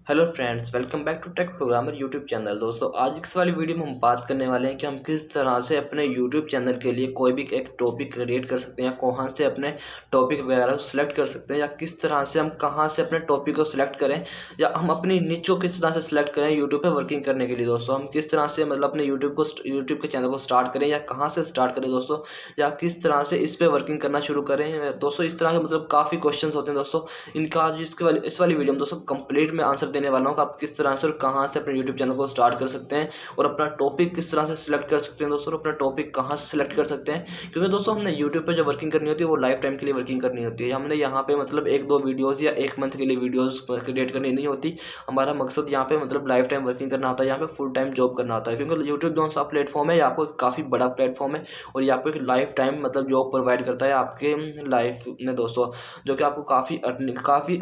Hello friends, welcome back to Tech Programmer YouTube channel. दोस्तों, आज इस वाली वीडियो में हम बात करने वाले हैं कि हम किस तरह से अपने यूट्यूब चैनल के लिए कोई भी एक टॉपिक क्रिएट कर सकते हैं, या कहाँ से अपने टॉपिक वगैरह सेलेक्ट कर सकते हैं, या किस तरह से हम कहाँ से अपने टॉपिक को सिलेक्ट करें, या हम अपनी निच को किस तरह से सिलेक्ट करें यूट्यूब पर वर्किंग करने के लिए। दोस्तों, हम किस तरह से मतलब अपने यूट्यूब के चैनल को स्टार्ट करें, या कहाँ से स्टार्ट करें दोस्तों, या किस तरह से इस पर वर्किंग करना शुरू करें दोस्तों। इस तरह के मतलब काफ़ी क्वेश्चन होते हैं दोस्तों। इनका आज इस वाली वीडियो में दोस्तों कंप्लीट में आंसर देने वाला हूँ कि आप किस तरह से और कहाँ से अपने यूट्यूब चैनल को स्टार्ट कर सकते हैं, और अपना टॉपिक किस तरह से सिलेक्ट कर सकते हैं दोस्तों, और अपना टॉपिक कहाँ से सिलेक्ट कर सकते हैं। क्योंकि दोस्तों, हमने यूट्यूब पे जो वर्किंग करनी होती है वो लाइफ टाइम के लिए वर्किंग करनी होती है। हमने यहाँ पे मतलब एक दो वीडियोज़ या एक मंथ के लिए वीडियोज़ क्रिएट करनी नहीं होती। हमारा मकसद यहाँ पे मतलब लाइफ टाइम वर्किंग करना होता है, यहाँ पे फुल टाइम जॉब करना होता है। क्योंकि यूट्यूब जो सा प्लेटफॉर्म है, आपको काफ़ी बड़ा प्लेटफॉर्म है, और ये आपको एक लाइफ टाइम मतलब जॉब प्रोवाइड करता है आपके लाइफ में दोस्तों, जो कि आपको काफ़ी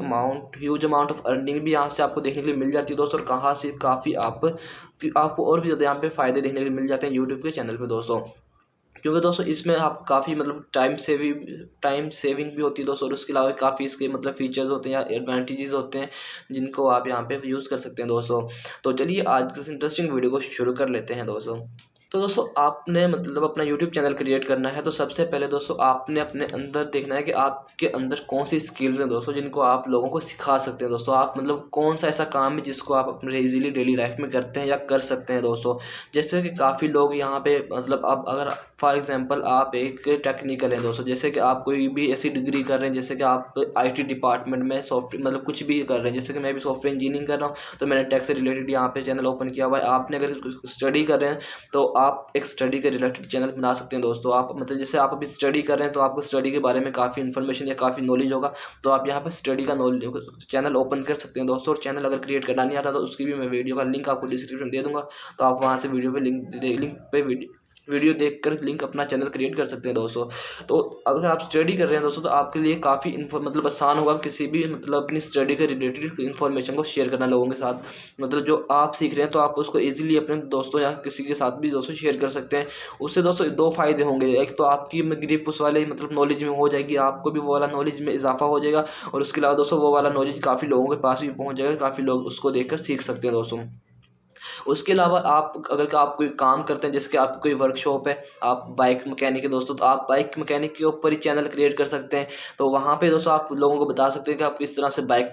ह्यूज अमाउंट ऑफ अर्निंग भी यहाँ से आपको देखने के लिए मिल जाती है दोस्तों। और कहाँ से काफ़ी आपको और भी ज़्यादा यहाँ पे फ़ायदे देखने के लिए मिल जाते हैं यूट्यूब के चैनल पे दोस्तों। क्योंकि दोस्तों, इसमें आप काफ़ी मतलब टाइम सेविंग भी होती है दोस्तों, और उसके अलावा काफ़ी इसके मतलब फीचर्स होते हैं या एडवांटेजेस होते हैं जिनको आप यहाँ पे यूज़ कर सकते हैं दोस्तों। तो चलिए आज इस इंटरेस्टिंग वीडियो को शुरू कर लेते हैं दोस्तों। तो दोस्तों, आपने मतलब अपना यूट्यूब चैनल क्रिएट करना है, तो सबसे पहले दोस्तों आपने अपने अंदर देखना है कि आपके अंदर कौन सी स्किल्स हैं दोस्तों, जिनको आप लोगों को सिखा सकते हैं दोस्तों। आप मतलब कौन सा ऐसा काम है जिसको आप अपने इजीली डेली लाइफ में करते हैं या कर सकते हैं दोस्तों। जैसे कि काफ़ी लोग यहाँ पे मतलब आप अगर फॉर एग्जांपल आप एक टेक्निकल हैं दोस्तों, जैसे कि आप कोई भी ऐसी डिग्री कर रहे हैं, जैसे कि आप IT डिपार्टमेंट में सॉफ्टवेयर मतलब कुछ भी कर रहे हैं, जैसे कि मैं भी सॉफ्टवेयर इंजीनियरिंग कर रहा हूँ, तो मैंने टेक से रिलेटेड यहाँ पे चैनल ओपन किया हुआ है। आपने अगर स्टडी कर रहे हैं तो आप एक स्टडी के रिलेटेड चैनल बना सकते हैं दोस्तों। आप मतलब जैसे आप अभी स्टडी कर रहे हैं तो आपको स्टडी के बारे में काफ़ी इन्फॉर्मेशन या काफ़ी नॉलेज होगा, तो आप यहाँ पर स्टडी का नॉलेज चैनल ओपन कर सकते हैं दोस्तों। और चैनल अगर क्रिएट करना नहीं आता तो उसकी भी मैं वीडियो का लिंक आपको डिस्क्रिप्शन दे दूँगा, तो आप वहाँ से वीडियो देखकर लिंक अपना चैनल क्रिएट कर सकते हैं दोस्तों। तो अगर आप स्टडी कर रहे हैं दोस्तों, तो आपके लिए काफ़ी मतलब आसान होगा किसी भी मतलब अपनी स्टडी के रिलेटेड इन्फॉर्मेशन को शेयर करना लोगों के साथ। मतलब जो आप सीख रहे हैं तो आप उसको इजीली अपने दोस्तों या किसी के साथ भी दोस्तों शेयर कर सकते हैं। उससे दोस्तों दो फायदे होंगे, एक तो आपकी ग्रिप उस वाले मतलब नॉलेज में हो जाएगी, आपको भी वो वाला नॉलेज में इजाफा हो जाएगा, और उसके अलावा दोस्तों वो वाला नॉलेज काफ़ी लोगों के पास भी पहुँच जाएगा, काफ़ी लोग उसको देखकर सीख सकते हैं दोस्तों। उसके अलावा आप कोई काम करते हैं, जैसे कि आपकी कोई वर्कशॉप है, आप बाइक मैकेनिक है दोस्तों, तो आप बाइक मैकेनिक के ऊपर ही चैनल क्रिएट कर सकते हैं। तो वहाँ पे दोस्तों आप लोगों को बता सकते हैं कि आप किस तरह से बाइक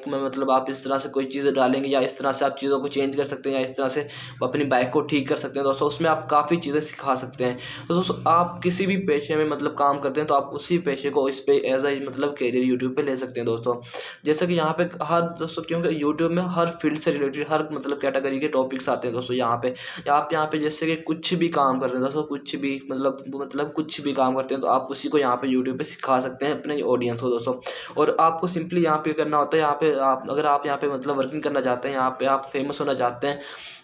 में मतलब आप इस तरह से कोई चीज़ें डालेंगे, या इस तरह से आप चीज़ों को चेंज कर सकते हैं, या इस तरह से अपनी बाइक को ठीक कर सकते हैं दोस्तों। उसमें आप काफ़ी चीज़ें सिखा सकते हैं। तो दोस्तों, आप किसी भी पेशे में मतलब काम करते हैं तो आप उसी पेशे को इस पे एज ए मतलब कैरियर यूट्यूब पे ले सकते हैं दोस्तों। जैसे कि यहाँ पे हर दोस्तों, क्योंकि यूट्यूब में हर फील्ड से रिलेटेड हर मतलब कैटेगरी के टॉपिक्स आते हैं दोस्तों। यहाँ पे आप यहाँ पे जैसे कि कुछ भी काम करते हैं दोस्तों, कुछ भी मतलब कुछ भी काम करते हैं, तो आप उसी को यहाँ पे यूट्यूब पे सिखा सकते हैं अपने ऑडियंस को दोस्तों। और आपको सिंपली यहाँ पे करना होता है, यहाँ पे अगर आप यहाँ पे मतलब वर्किंग करना चाहते हैं, यहाँ पे आप फेमस होना चाहते हैं,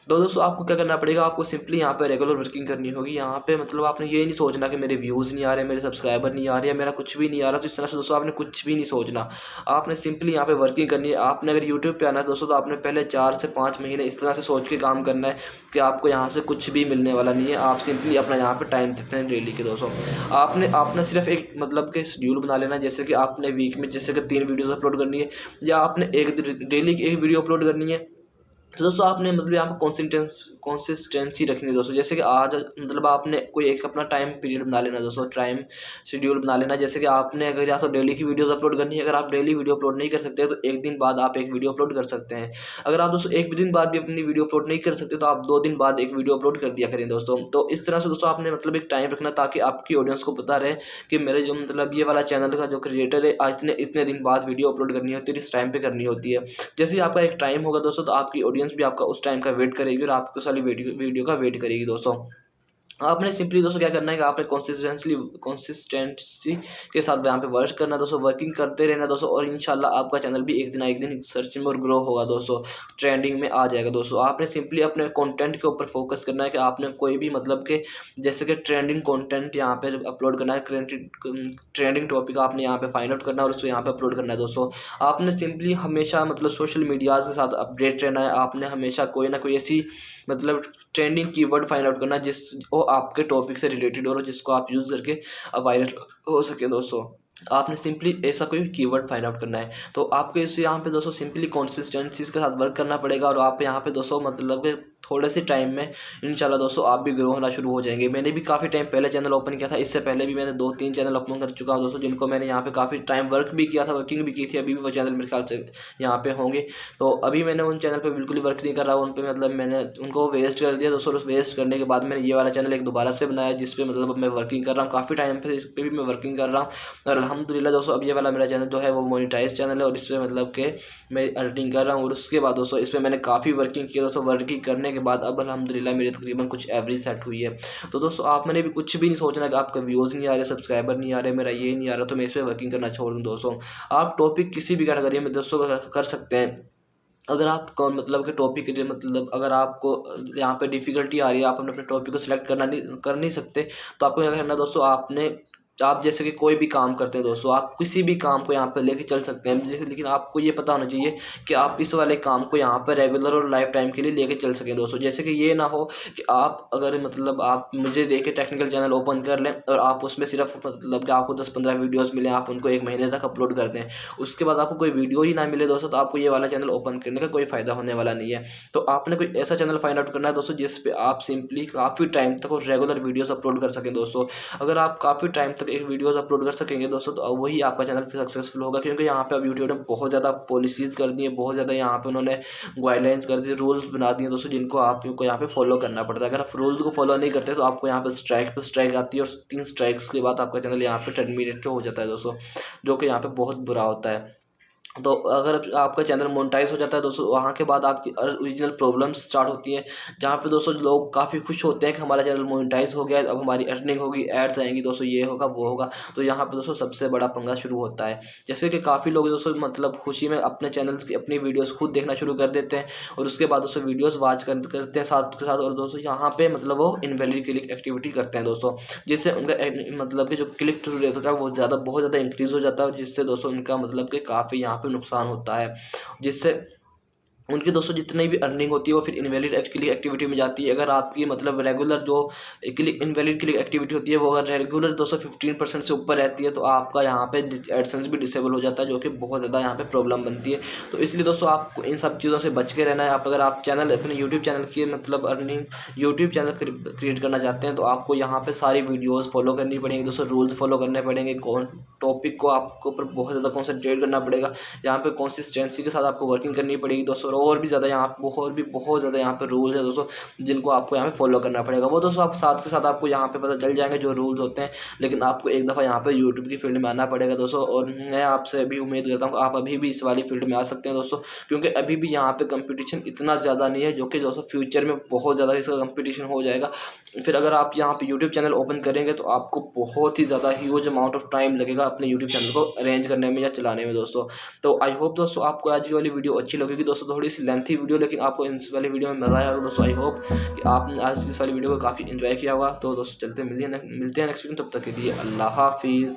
तो दोस्तों आपको क्या करना पड़ेगा, आपको सिंपली यहाँ पे रेगुलर वर्किंग करनी होगी। यहाँ पे मतलब आपने ये नहीं सोचना कि मेरे व्यूज़ नहीं आ रहे, मेरे सब्सक्राइबर नहीं आ रहे, मेरा कुछ भी नहीं आ रहा। तो इस तरह से दोस्तों आपने कुछ भी नहीं सोचना, आपने सिंपली यहाँ पे वर्किंग करनी है। आपने अगर यूट्यूब पे आना है दोस्तों, तो आपने पहले 4 से 5 महीने इस तरह से सोच के काम करना है कि आपको यहाँ से कुछ भी मिलने वाला नहीं है। आप सिंपली अपना यहाँ पे टाइम देते हैं डेली के दोस्तों। आपने सिर्फ एक मतलब के शेड्यूल बना लेना है, जैसे कि आपने वीक में जैसे कि 3 वीडियोज़ अपलोड करनी है, या आपने डेली की एक वीडियो अपलोड करनी है। तो दोस्तों आपने मतलब यहाँ पर कंसिस्टेंसी रखनी है दोस्तों। जैसे कि आज मतलब आपने कोई एक अपना टाइम पीरियड बना लेना दोस्तों, टाइम शेड्यूल बना लेना। जैसे कि आपने अगर या तो डेली की वीडियोस अपलोड करनी है, अगर आप डेली वीडियो अपलोड नहीं कर सकते तो एक दिन बाद आप एक वीडियो अपलोड कर सकते हैं। अगर आप दोस्तों एक दिन बाद भी अपनी वीडियो अपलोड नहीं कर सकते तो आप 2 दिन बाद एक वीडियो अपलोड कर दिया करें दोस्तों। तो इस तरह से दोस्तों आपने मतलब एक टाइम रखना, ताकि आपकी ऑडियंस को पता रहे कि मेरे जो मतलब ये वाला चैनल का जो क्रिएटर है, आज इतने दिन बाद वीडियो अपलोड करनी होती है, इस टाइम पे करनी होती है। जैसे ही आपका एक टाइम होगा दोस्तों, तो आपकी ऑडियंस भी आपका उस टाइम का वेट करेगी, और आपको सारी वीडियो का वेट करेगी दोस्तों। आपने सिंपली दोस्तों क्या करना है कि आपने कंसिस्टेंसी के साथ यहाँ पे वर्क करना दोस्तों, वर्किंग करते रहना दोस्तों, और इंशाल्लाह आपका चैनल भी एक दिन सर्च में और ग्रो होगा दोस्तों, ट्रेंडिंग में आ जाएगा दोस्तों। आपने सिंपली अपने कंटेंट के ऊपर फोकस करना है कि आपने कोई भी मतलब के जैसे कि ट्रेंडिंग कंटेंट यहाँ पे अपलोड करना है, ट्रेंडिंग टॉपिक आपने यहाँ पे फाइंड आउट करना है और उसको यहाँ पे अपलोड करना है दोस्तों। आपने सिंपली हमेशा मतलब सोशल मीडियाज़ के साथ अपडेट रहना है। आपने हमेशा कोई ना कोई ऐसी मतलब ट्रेंडिंग कीवर्ड फाइंड आउट करना जिस वो आपके टॉपिक से रिलेटेड हो, जिसको आप यूज़ करके वायरल हो सके दोस्तों। आपने सिंपली ऐसा कोई कीवर्ड फाइंड आउट करना है। तो आपको इस यहाँ पे दोस्तों सिंपली कंसिस्टेंसी के साथ वर्क करना पड़ेगा, और आप यहाँ पे दोस्तों मतलब कि थोड़े से टाइम में इंशाल्लाह दोस्तों आप भी ग्रो होना शुरू हो जाएंगे। मैंने भी काफ़ी टाइम पहले चैनल ओपन किया था, इससे पहले भी मैंने 2-3 चैनल ओपन कर चुका हूँ दोस्तों, जिनको मैंने यहाँ पे काफ़ी टाइम वर्क भी किया था, वर्किंग भी की थी। अभी भी वो चैनल मेरे ख्याल से यहाँ पे होंगे। तो अभी मैंने उन चैनल पर बिल्कुल ही वर्क नहीं कर रहा, उन पर मतलब मैंने उनको वेस्ट कर दिया दोस्तों। वेस्ट करने के बाद मैंने ये वाला चैनल एक दोबारा से बनाया, जिसपे मतलब मैं वर्किंग कर रहा हूँ काफ़ी टाइम पे, इस पर भी मैं वर्किंग कर रहा हूँ। और अल्हम्दुलिल्लाह दोस्तों अब ये वाला मेरा चैनल जो है वो मोनेटाइज चैनल है, और इसमें मतलब कि मैं अर्निंग कर रहा हूँ। और उसके बाद दोस्तों इसमें मैंने काफ़ी वर्किंग की दोस्तों। वर्किंग करने के बाद अब अल्हम्दुलिल्लाह मेरी तकरीबन कुछ एवरेज सेट हुई है। तो दोस्तों आप मैंने भी कुछ भी नहीं सोचना कि आपका व्यूज़ नहीं आ रहे, सब्सक्राइबर नहीं आ रहे, मेरा ये नहीं आ रहा तो मैं इस पर वर्किंग करना छोड़ दूँ। दोस्तों आप टॉपिक किसी भी कैटेगरी में दोस्तों कर सकते हैं। अगर आप कौन मतलब कि टॉपिक के मतलब अगर आपको यहाँ पे डिफ़िकल्टी आ रही है, आप अपने टॉपिक को सिलेक्ट कर नहीं सकते, तो आपको क्या करना है दोस्तों, आप जैसे कि कोई भी काम करते हैं दोस्तों, आप किसी भी काम को यहाँ पे लेके चल सकते हैं जैसे, लेकिन आपको ये पता होना चाहिए कि आप इस वाले काम को यहाँ पर रेगुलर और लाइफ टाइम के लिए लेके चल सकें दोस्तों। जैसे कि ये ना हो कि आप अगर मतलब आप मुझे देख के टेक्निकल चैनल ओपन कर लें और आप उसमें सिर्फ मतलब कि आपको 10-15 वीडियोज़ मिले, आप उनको 1 महीने तक अपलोड कर दें, उसके बाद आपको कोई वीडियो ही ना मिले दोस्तों, तो आपको ये वाला चैनल ओपन करने का कोई फ़ायदा होने वाला नहीं है। तो आपने कोई ऐसा चैनल फाइंड आउट करना है दोस्तों, जिस पे आप सिंपली काफ़ी टाइम तक और रेगुलर वीडियोज़ अपलोड कर सकें दोस्तों। अगर आप काफ़ी टाइम तक एक वीडियोज़ अपलोड कर सकेंगे दोस्तों, तो वही आपका चैनल सक्सेसफुल होगा। क्योंकि यहाँ पे अब यूट्यूब ने बहुत ज़्यादा पॉलिसीज़ कर दी है, बहुत ज़्यादा यहाँ पे उन्होंने गाइडलाइंस कर दी, रूल्स बना दिए दोस्तों, जिनको आपको यहाँ पे फॉलो करना पड़ता है। अगर आप रूल्स को फॉलो नहीं करते तो आपको यहाँ पे स्ट्राइक आती है, और 3 स्ट्राइक्स के बाद आपका चैनल यहाँ पे टर्मिनेट हो जाता है दोस्तों, जो कि यहाँ पे बहुत बुरा होता है। तो अगर आपका चैनल मोनेटाइज हो जाता है दोस्तों, वहाँ के बाद आपकी ओरिजिनल प्रॉब्लम्स स्टार्ट होती हैं, जहाँ पे दोस्तों लोग काफ़ी खुश होते हैं कि हमारा चैनल मोनेटाइज हो गया, अब हमारी अर्निंग होगी, एड्स आएंगी दोस्तों, ये होगा वो होगा। तो यहाँ पे दोस्तों सबसे बड़ा पंगा शुरू होता है। जैसे कि काफ़ी लोग दोस्तों मतलब खुशी में अपने चैनल की अपनी वीडियोज़ खुद देखना शुरू कर देते हैं, और उसके बाद दोस्तों वीडियोज़ वॉच करते हैं साथ के साथ, और दोस्तों यहाँ पे मतलब वो इनवैलिड क्लिक एक्टिविटी करते हैं दोस्तों, जिससे उनका मतलब कि जो क्लिक थ्रू रेट होता है वो बहुत ज़्यादा इंक्रीज़ हो जाता है, और जिससे दोस्तों उनका मतलब कि काफ़ी यहाँ पे नुकसान होता है, जिससे उनकी दोस्तों जितनी भी अर्निंग होती है वो फिर इनवैलिड क्लिक एक्टिविटी में जाती है। अगर आपकी मतलब रेगुलर जो इनवैलिड क्लिक एक्टिविटी होती है वो अगर रेगुलर दोस्तों 15% से ऊपर रहती है, तो आपका यहाँ पे एडसेंस भी डिसेबल हो जाता है, जो कि बहुत ज़्यादा यहाँ पे प्रॉब्लम बनती है। तो इसलिए दोस्तों आपको इन सब चीज़ों से बच के रहना है। अगर आप चैनल अपने यूट्यूब चैनल की मतलब अर्निंग यूट्यूब चैनल क्रिएट करना चाहते हैं, तो आपको यहाँ पर सारी वीडियोज़ फॉलो करनी पड़ेंगी दोस्तों, रूल्स फॉलो करने पड़ेंगे, टॉपिक को आपको ऊपर बहुत ज़्यादा कॉन्सेंट्रेट करना पड़ेगा, यहाँ पे कंसिस्टेंसी के साथ आपको वर्किंग करनी पड़ेगी दोस्तों। और भी ज़्यादा यहाँ बहुत ज़्यादा यहाँ पे रूल्स है दोस्तों, जिनको आपको यहाँ पे फॉलो करना पड़ेगा। वो दोस्तों आप साथ के साथ आपको यहाँ पे पता चल जाएंगे जो रूल्स होते हैं, लेकिन आपको एक दफ़ा यहाँ पे यूट्यूब की फील्ड में आना पड़ेगा दोस्तों। और मैं आपसे भी उम्मीद करता हूँ आप अभी भी इस वाली फील्ड में आ सकते हैं दोस्तों, क्योंकि अभी भी यहाँ पे कंपटीशन इतना ज़्यादा नहीं है, जो कि दोस्तों फ्यूचर में बहुत ज़्यादा इसका कंपटीशन हो जाएगा। फिर अगर आप यहाँ पे यूट्यूब चैनल ओपन करेंगे तो आपको बहुत ही ज़्यादा ह्यूज अमाउंट ऑफ टाइम लगेगा अपने यूट्यूब चैनल को अरेंज करने में या चलाने में दोस्तों। तो आई होप दोस्तों आपको आज की वाली वीडियो अच्छी लगेगी दोस्तों, थोड़ी सी लेंथी वीडियो, लेकिन आपको इस वाली वीडियो में मज़ा आया होगा दोस्तों। आई होप कि आपने आज इस वाली वीडियो को काफ़ी इन्जॉय किया होगा। तो दोस्तों चलते मिलते हैं नेक्स्ट वीडियो, तब तक के लिए अल्लाह हाफिज़।